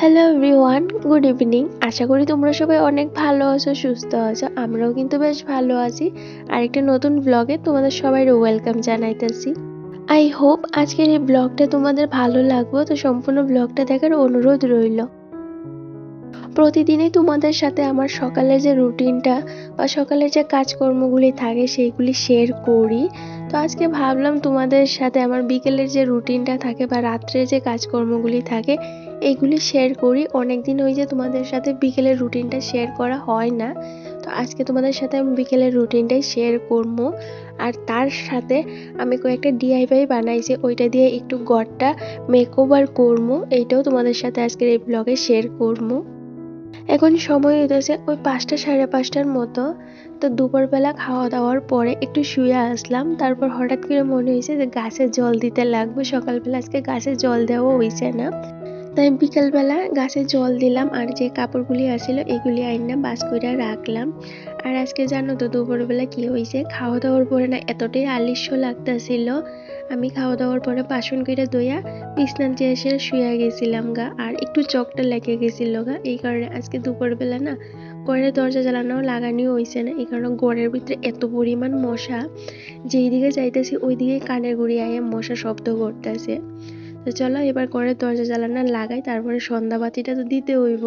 Hello everyone, good evening. আশা করি তোমরা সবাই অনেক ভালো আছো, সুস্থ আছো। আমরাও কিন্তু বেশ ভালো আছি। আরেকটা নতুন ব্লগে তোমাদের সবাই ওয়েলকাম জানাইতেছি। আই হোপ আজকের এই ব্লগটা তোমাদের ভালো লাগবে, তো সম্পূর্ণ ব্লগটা দেখার অনুরোধ রইল। প্রতিদিনই তোমাদের সাথে আমার সকালের যে রুটিনটা বা সকালের যে কাজকর্মগুলি থাকে সেইগুলি শেয়ার করি। তো আজকে ভাবলাম তোমাদের সাথে আমার বিকেলের যে রুটিনটা থাকে বা রাত্রে যে কাজকর্মগুলি থাকে এইগুলি শেয়ার করি। অনেক দিন হয়ে যে তোমাদের সাথে বিকেলের রুটিনটা শেয়ার করা হয় না, তো আজকে তোমাদের সাথে আমি বিকেলের রুটিনটাই শেয়ার করবো। আর তার সাথে আমি কয়েকটা ডিআইওয়াই বানাইছি, ওইটা দিয়ে একটু ঘরটা মেকওভার করবো। এইটাও তোমাদের সাথে আজকের এই ব্লগে শেয়ার করবো। এখন সময় হইতেছে ওই 5টা সাড়ে 5টার মতো। তো দুপুরবেলা খাওয়া দাওয়ার পরে একটু শুয়ে আসলাম। তারপর হঠাৎ করে মনে হয়েছে যে গাছে জল দিতে লাগবে। সকালবেলা আজকে গাছে জল দেওয়া হয়েছে না, তাই বিকালবেলা গাছে জল দিলাম। আর যে কাপড়গুলি আসছিল এগুলি আইনা বাস করে রাখলাম। আর আজকে জানো তো দুপুরবেলা কি হয়েছে, খাওয়া দাওয়ার পরে না এতটাই আলস্য লাগতেছিল, আমি খাওয়া দাওয়ার পরে বাসন করে ধুইয়া বিছনার যে এসে শুয়ে গেছিলাম গা। আর একটু চকটা লেগে গেছিল গা, এই কারণে আজকে দুপুরবেলা না ঘরের দরজা জ্বালানো লাগানো হয়েছে না। এই কারণে ঘরের ভিতরে এত পরিমাণ মশা, যেই দিকে যাইতেছি ওই দিকে কানের গুড়ি আয়ে মশা শব্দ করতেছে। তো চলো এবার ঘরের দরজা জ্বালানো লাগাই, তারপরে সন্ধ্যাবাতিটা তো দিতে হইব।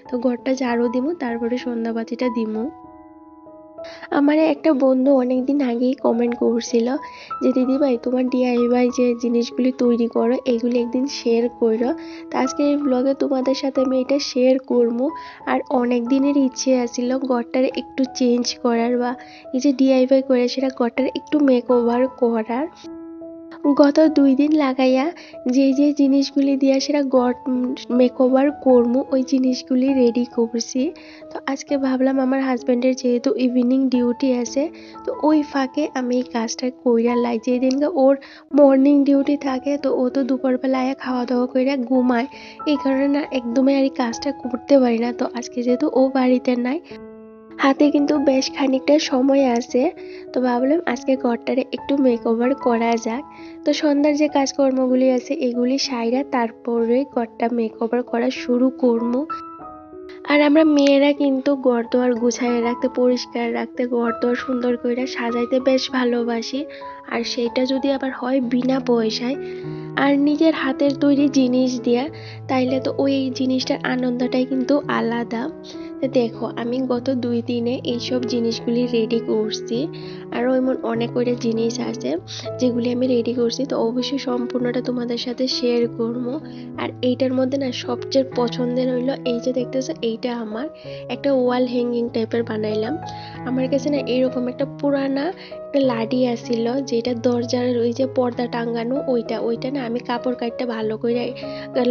তো ঘরটা ঝাড়ু দিমু, তারপরে সন্ধ্যাবাতিটা দিমু। আমার একটা বন্ধু অনেকদিন আগেই কমেন্ট করছিল যে দিদি ভাই তোমার ডিআইওয়াই যে জিনিসগুলি তৈরি করো এগুলি একদিন শেয়ার করো। তো আজকে এই ব্লগে তোমাদের সাথে আমি এটা শেয়ার করবো। আর অনেক দিনের ইচ্ছে আছিল ঘরটার একটু চেঞ্জ করার, বা এই যে ডিআইওয়াই করে সেটা ঘরটার একটু মেকওভার করার। গত 2 দিন লাগাইয়া যে জিনিসগুলি দিয়া সেটা মেকওভার করবো ওই জিনিসগুলি রেডি করছি। তো আজকে ভাবলাম আমার হাজব্যান্ডের যেহেতু ইভিনিং ডিউটি আছে, তো ওই ফাঁকে আমি এই কাজটা কইরা লাই। যেদিনকে ওর মর্নিং ডিউটি থাকে তো ও তো দুপুরবেলায় খাওয়া দাওয়া কইরা ঘুমায়, এই কারণে না একদমই আর এই কাজটা করতে পারি না। তো আজকে যেহেতু ও বাড়িতে নাই, হাতে কিন্তু বেশ খানিকটা সময় আছে, তো ভাবলাম আজকে ঘরটারে একটু মেকওভার করা যাক। তো সন্ধ্যার যে কাজকর্মগুলি আছে এগুলি সাইরা তারপরে ঘরটা মেকওভার করা শুরু করবো। আর আমরা মেয়েরা কিন্তু ঘরদোর গুছাইয়া রাখতে, পরিষ্কার রাখতে, ঘরদোর সুন্দর করে সাজাইতে বেশ ভালোবাসি। আর সেইটা যদি আবার হয় বিনা পয়সায় আর নিজের হাতের তৈরি জিনিস দিয়া, তাইলে তো ওই জিনিসটার আনন্দটাই কিন্তু আলাদা। তো দেখো আমি গত 2 দিনে এইসব জিনিসগুলি রেডি করছি। আরও এমন অনেক করে জিনিস আছে যেগুলি আমি রেডি করছি, তো অবশ্যই সম্পূর্ণটা তোমাদের সাথে শেয়ার করবো। আর এইটার মধ্যে না সবচেয়ে পছন্দের হইলো এই যে দেখতেছো, এইটা আমার একটা ওয়াল হ্যাঙ্গিং টাইপের বানাইলাম। আমার কাছে না এরকম একটা পুরানা একটা লাডি আসছিল, যেটা দরজার ওই যে পর্দা টাঙ্গানো ওইটা না আমি কাপড় কাটটা ভালো করে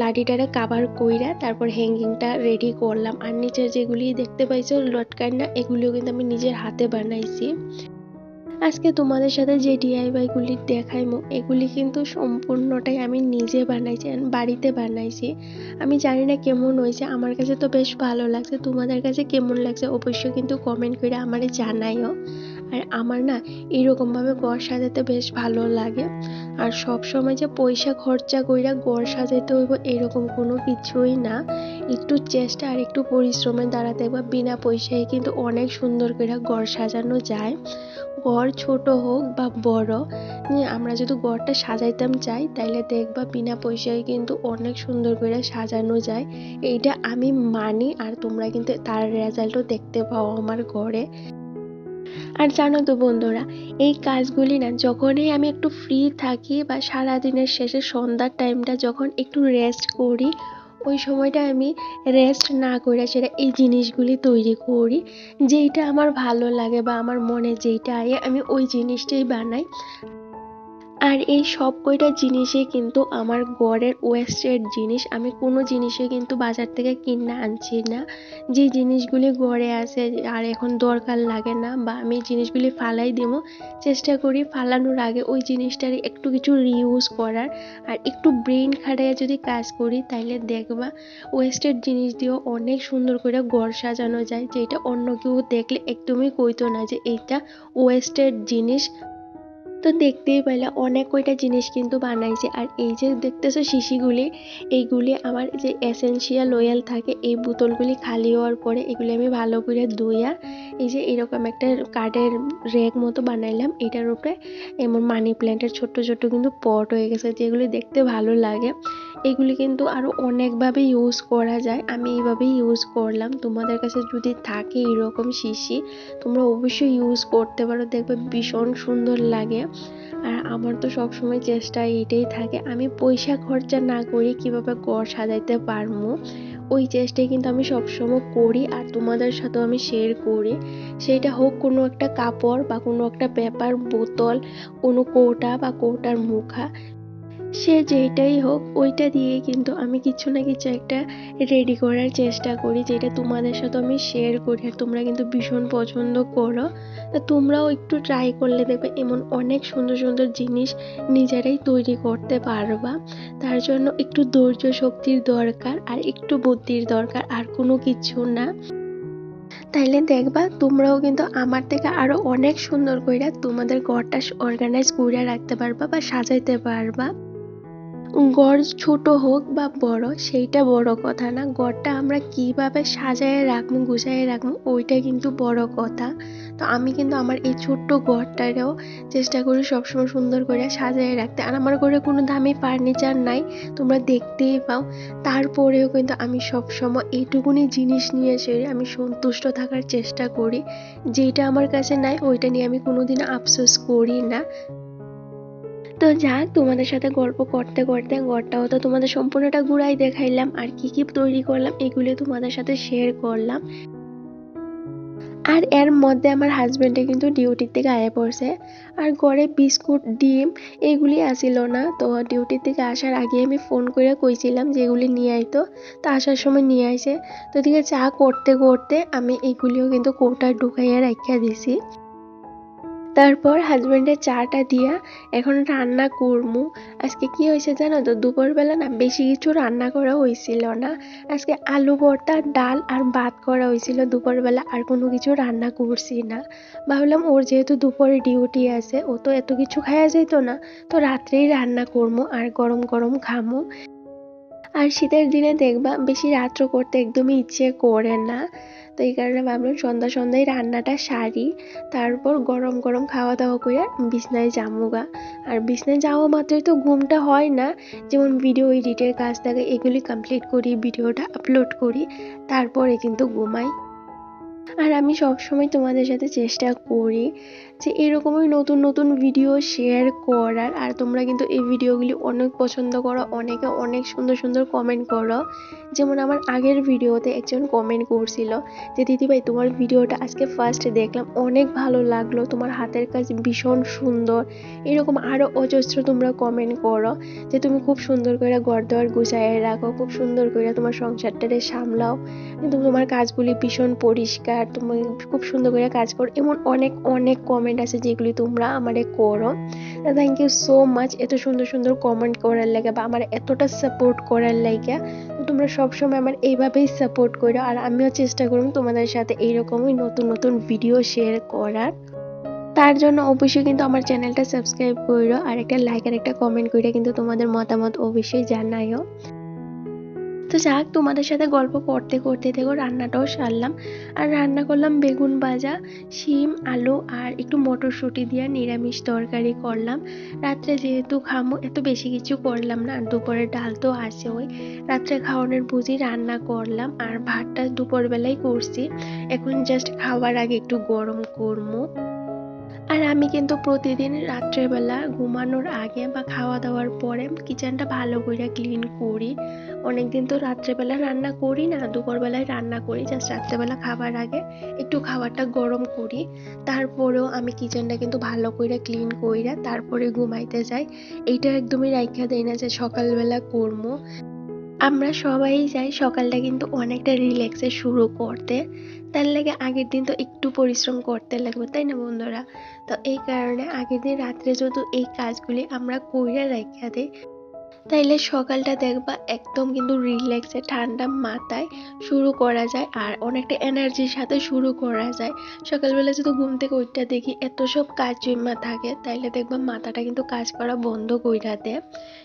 লাডিটারে কাভার কইরা তারপর হ্যাঙ্গিংটা রেডি করলাম। আর নিচের যেগুলি দেখতে পাইছো লটকান না, এগুলিও কিন্তু আমি নিজের হাতে বানাইছি। আজকে তোমাদের সাথে যে ডিআইওয়াই গুলি দেখাইমো এগুলি কিন্তু সম্পূর্ণটাই আমি নিজে বানাইছি, বাড়িতে বানাইছি। আমি জানি না কেমন হয়েছে, আমার কাছে তো বেশ ভালো লাগছে। তোমাদের কাছে কেমন লাগছে অবশ্যই কিন্তু কমেন্ট করে আমারে জানাইও। আর আমার না এইরকমভাবে ঘর সাজাতে বেশ ভালো লাগে। আর সব সময় যে পয়সা খরচা কইরা ঘর সাজাইতে হইব এরকম কোনো কিছুই না। একটু চেষ্টা আর একটু পরিশ্রমের দ্বারা দেখবা বিনা পয়সায় কিন্তু অনেক সুন্দর করে ঘর সাজানো যায়। ঘর ছোট হোক বা বড়, আমরা যদি ঘরটা সাজাইতাম চাই তাইলে দেখবা বিনা পয়সায় কিন্তু অনেক সুন্দর করে সাজানো যায়। এইটা আমি মানি, আর তোমরা কিন্তু তার রেজাল্টও দেখতে পাও আমার ঘরে। আর জানো তো বন্ধুরা, এই কাজগুলি না যখনই আমি একটু ফ্রি থাকি বা সারাদিনের শেষে সন্ধ্যার টাইমটা যখন একটু রেস্ট করি, ওই সময়টা আমি রেস্ট না করে সেটা এই জিনিসগুলি তৈরি করি। যেইটা আমার ভালো লাগে বা আমার মনে যেইটা আয়ে আমি ওই জিনিসটাই বানাই। আর এই সব কয়টা জিনিসই কিন্তু আমার ঘরের ওয়েস্টেড জিনিস, আমি কোনো জিনিসই কিন্তু বাজার থেকে কিনে আনছি না। যে জিনিসগুলি ঘরে আছে আর এখন দরকার লাগে না বা আমি জিনিসগুলি ফালাই দিব, চেষ্টা করি ফালানোর আগে ওই জিনিসটার একটু কিছু রিউজ করার। আর একটু ব্রেন খাটাইয়া যদি কাজ করি তাইলে দেখবা ওয়েস্টেড জিনিস দিয়েও অনেক সুন্দর করে ঘর সাজানো যায়, যেটা অন্য কেউ দেখলে একদমই কইতো না যে এইটা ওয়েস্টেড জিনিস। তো দেখতেই পেলে অনেক কয়টা জিনিস কিন্তু বানাইছে। আর এই যে দেখতেছো শিশিগুলি, এইগুলি আমার যে এসেনশিয়াল অয়েল থাকে, এই বোতলগুলি খালি হওয়ার পরে এগুলি আমি ভালো করে ধুইয়া এই যে এরকম একটা কাঠের রেক মতো বানাইলাম। এটার উপরে এমন মানি প্ল্যান্টের ছোট্ট ছোট্ট কিন্তু পট হয়ে গেছে, যেগুলি দেখতে ভালো লাগে। এগুলি কিন্তু আরও অনেকভাবে ইউজ করা যায়, আমি এইভাবেই ইউজ করলাম। তোমাদের কাছে যদি থাকে এরকম শিশি, তোমরা অবশ্যই ইউজ করতে পারো, দেখবে ভীষণ সুন্দর লাগে। আর আমার তো সবসময় চেষ্টা এটাই থাকে, আমি পয়সা খরচা না করি কিভাবে ঘর সাজাইতে পারবো, ওই চেষ্টাই কিন্তু আমি সবসময় করি। আর তোমাদের সাথেও আমি শেয়ার করি, সেইটা হোক কোনো একটা কাপড় বা কোনো একটা পেপার, বোতল, কোনো কৌটা বা কৌটার মুখা, সে যেইটাই হোক ওইটা দিয়ে কিন্তু আমি কিছু না কিছু একটা রেডি করার চেষ্টা করি, যেটা তোমাদের সাথে আমি শেয়ার করি। আর তোমরা কিন্তু ভীষণ পছন্দ করো, তা তোমরাও একটু ট্রাই করলে দেখবে এমন অনেক সুন্দর সুন্দর জিনিস নিজেরাই তৈরি করতে পারবা। তার জন্য একটু ধৈর্য শক্তির দরকার আর একটু বুদ্ধির দরকার, আর কোনো কিছু না। তাইলে দেখবা তোমরাও কিন্তু আমার থেকে আরো অনেক সুন্দর কইরা তোমাদের ঘরটা অর্গানাইজ করে রাখতে পারবা বা সাজাইতে পারবা। ঘর ছোট হোক বা বড় সেইটা বড় কথা না, ঘরটা আমরা কিভাবে সাজায় রাখবো, গুছায় রাখবো, ওইটা কিন্তু বড় কথা। তো আমি কিন্তু আমার এই ছোট্ট ঘরটারেও চেষ্টা করি সবসময় সুন্দর করে সাজায় রাখতে। আর আমার ঘরে কোনো দামি ফার্নিচার নাই, তোমরা দেখতেই পাও। তারপরেও কিন্তু আমি সবসময় এইটুকুনি জিনিস নিয়ে এসে আমি সন্তুষ্ট থাকার চেষ্টা করি। যেটা আমার কাছে নাই ওইটা নিয়ে আমি কোনোদিন আফসোস করি না। তো যাক, তোমাদের সাথে গল্প করতে করতে ঘরটাও তো তোমাদের সম্পূর্ণটা ঘুরাই দেখাইলাম, আর কি কি তৈরি করলাম এগুলো তোমাদের সাথে শেয়ার করলাম। আর এর মধ্যে আমার হাজবেন্ডে কিন্তু ডিউটির থেকে আয়া পড়ছে, আর ঘরে বিস্কুট, ডিম এগুলি আসিল না। তো ডিউটির থেকে আসার আগে আমি ফোন করে কইছিলাম যে এগুলি নিয়ে আইতো, তো আসার সময় নিয়ে আইছে। তো এদিকে চা করতে করতে আমি এগুলিও কিন্তু কৌটায় ঢুকাইয়া রাখিয়া দিছি। তারপর হাজবেন্ডের চাটা দিয়া এখন রান্না করমু। আজকে কি হয়েছে জানো তো, দুপুরবেলা না বেশি কিছু রান্না করা হয়েছিল না। আজকে আলু ভর্তা, ডাল আর ভাত করা হয়েছিল দুপুরবেলা, আর কোনো কিছু রান্না করছি না। ভাবলাম ওর যেহেতু দুপুরে ডিউটি আছে, ও তো এত কিছু খাওয়া যেত না, তো রাত্রেই রান্না করমু আর গরম গরম খামু। আর শীতের দিনে দেখবা বেশি রাত্র করতে একদমই ইচ্ছে করে না। তো এই কারণে ভাবলাম সন্ধ্যা সন্ধ্যায় রান্নাটা সারি, তারপর গরম গরম খাওয়া দাওয়া করে বিছনায় যামুগা। আর বিছনায় যাওয়া মাত্রই তো ঘুমটা হয় না, যেমন ভিডিও এডিটের কাজ থাকে এগুলি কমপ্লিট করি, ভিডিওটা আপলোড করি, তারপরে কিন্তু ঘুমাই। আর আমি সবসময় তোমাদের সাথে চেষ্টা করি যে এরকমই নতুন নতুন ভিডিও শেয়ার করার। আর তোমরা কিন্তু এই ভিডিওগুলি অনেক পছন্দ করো, অনেকে অনেক সুন্দর সুন্দর কমেন্ট করো। যেমন আমার আগের ভিডিওতে একজন কমেন্ট করছিল যে দিদিভাই তোমার ভিডিওটা আজকে ফার্স্ট দেখলাম, অনেক ভালো লাগলো, তোমার হাতের কাজ ভীষণ সুন্দর। এরকম আরও অজস্র তোমরা কমেন্ট করো যে তুমি খুব সুন্দর করে ঘর দোয়ার গুছায় রাখো, খুব সুন্দর করে তোমার সংসারটারে সামলাও, কিন্তু তোমার কাজগুলি ভীষণ পরিষ্কার, তুমি খুব সুন্দর করে কাজ করো। এমন অনেক অনেক কমেন্ট আছে যেগুলি তোমরা আমারে করো। থ্যাংক ইউ সো মাচ এত সুন্দর সুন্দর কমেন্ট করার লাগে বা আমার এতটা সাপোর্ট করার লাগে। তো তোমরা সবসময় আমার এইভাবেই সাপোর্ট করো, আর আমিও চেষ্টা করব তোমাদের সাথে এইরকমই নতুন নতুন ভিডিও শেয়ার করার। তার জন্য অবশ্যই কিন্তু আমার চ্যানেলটা সাবস্ক্রাইব করো, আর একটা লাইক আর একটা কমেন্ট করে কিন্তু তোমাদের মতামত অবশ্যই জানাইও। তো যাক, তোমাদের সাথে গল্প করতে করতে দেখো রান্নাটাও সারলাম। আর রান্না করলাম বেগুন ভাজা, শিম, আলু আর একটু মটরশুঁটি দিয়ে নিরামিষ তরকারি করলাম। রাত্রে যেহেতু খামো এত বেশি কিছু করলাম না, আর দুপুরের ডাল তো আছে, ওই রাত্রে খাওয়ানোর বুঝি রান্না করলাম। আর ভাতটা দুপুরবেলায় করছি, এখন জাস্ট খাওয়ার আগে একটু গরম করবো। আর আমি কিন্তু প্রতিদিন রাত্রেবেলা ঘুমানোর আগে বা খাওয়া দাওয়ার পরে কিচেনটা ভালো করে ক্লিন করি। অনেকদিন তো রাত্রেবেলা রান্না করি না, দুপুরবেলায় রান্না করি, জাস্ট রাত্রেবেলা খাবার আগে একটু খাবারটা গরম করি। তারপরেও আমি কিচেনটা কিন্তু ভালো করে ক্লিন কইরা তারপরে ঘুমাইতে যাই। এইটা একদমই রাইখা দেই না যে সকালবেলা করবো। আমরা সবাই চাই সকালটা কিন্তু অনেকটা রিল্যাক্সে শুরু করতে, তার লাগে আগের দিন তো একটু পরিশ্রম করতে লাগবে, তাই না বন্ধুরা? তো এই কারণে আগের দিন রাত্রে যদি এই কাজগুলি আমরা কইরা রাইখা দিই, তাইলে সকালটা দেখবা একদম কিন্তু রিল্যাক্সে ঠান্ডা মাথায় শুরু করা যায় আর অনেকটা এনার্জির সাথে শুরু করা যায়। সকালবেলা যদি ঘুম থেকে উঠতে দেখি এত সব কাজ জমা থাকে তাইলে দেখবা মাথাটা কিন্তু কাজ করা বন্ধ কইরা দেয়।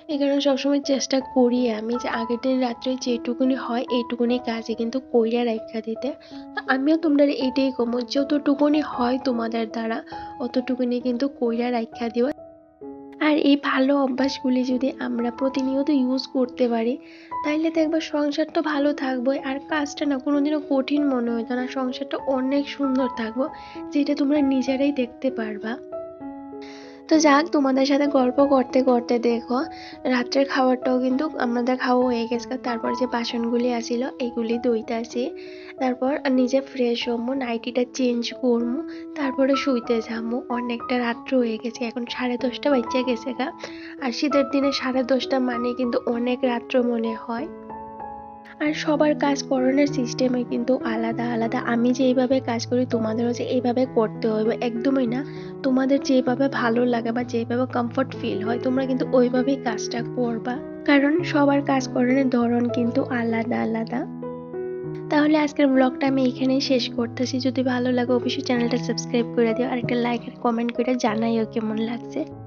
এই কারণে সবসময় চেষ্টা করি আমি যে আগের দিন রাত্রে যেটুকুনি হয় এইটুকুনি কাজে কিন্তু কইরা রাইখা দিতে। তো আমিও তোমরা এইটাই কমো, যতটুকুনি হয় তোমাদের দ্বারা অতটুকুনি কিন্তু কইরা রাইখা দিও। আর এই ভালো অভ্যাসগুলি যদি আমরা প্রতিনিয়ত ইউজ করতে পারি তাইলে দেখবা সংসারটা ভালো থাকবে আর কাজটা না কোনোদিনও কঠিন মনে হইতো না, সংসারটা অনেক সুন্দর থাকবো, যেটা তোমরা নিজেরাই দেখতে পারবা। তো যাক, তোমাদের সাথে গল্প করতে করতে দেখো রাত্রের খাবারটাও কিন্তু আমাদের খাওয়া হয়ে গেছে। তারপর যে বাসনগুলি আসিল এইগুলি ধুইতাছি, তারপর নিজে ফ্রেশ হবো, নাইটিটা চেঞ্জ করবো, তারপরে শুইতে যাবো। অনেকটা রাত্র হয়ে গেছে, এখন 10:30 বাজে গেছে গা। আর শীতের দিনে 10:30 মানে কিন্তু অনেক রাত্র মনে হয়। আর সবার কাজ করানোর সিস্টেমে কিন্তু আলাদা আলাদা। আমি যেইভাবে কাজ করি তোমাদেরও যে এইভাবে করতে হবে একদমই না। তোমাদের যেভাবে ভালো লাগে বা যেভাবে কমফর্ট ফিল হয় তোমরা কিন্তু ওইভাবেই কাজটা করবা, কারণ সবার কাজ করানোর ধরন কিন্তু আলাদা আলাদা। তাহলে আজকের ব্লগটা আমি এখানেই শেষ করতেছি। যদি ভালো লাগে অবশ্যই চ্যানেলটা সাবস্ক্রাইব করে দিও আর একটা লাইক আর কমেন্ট করে জানাইও কেমন লাগছে।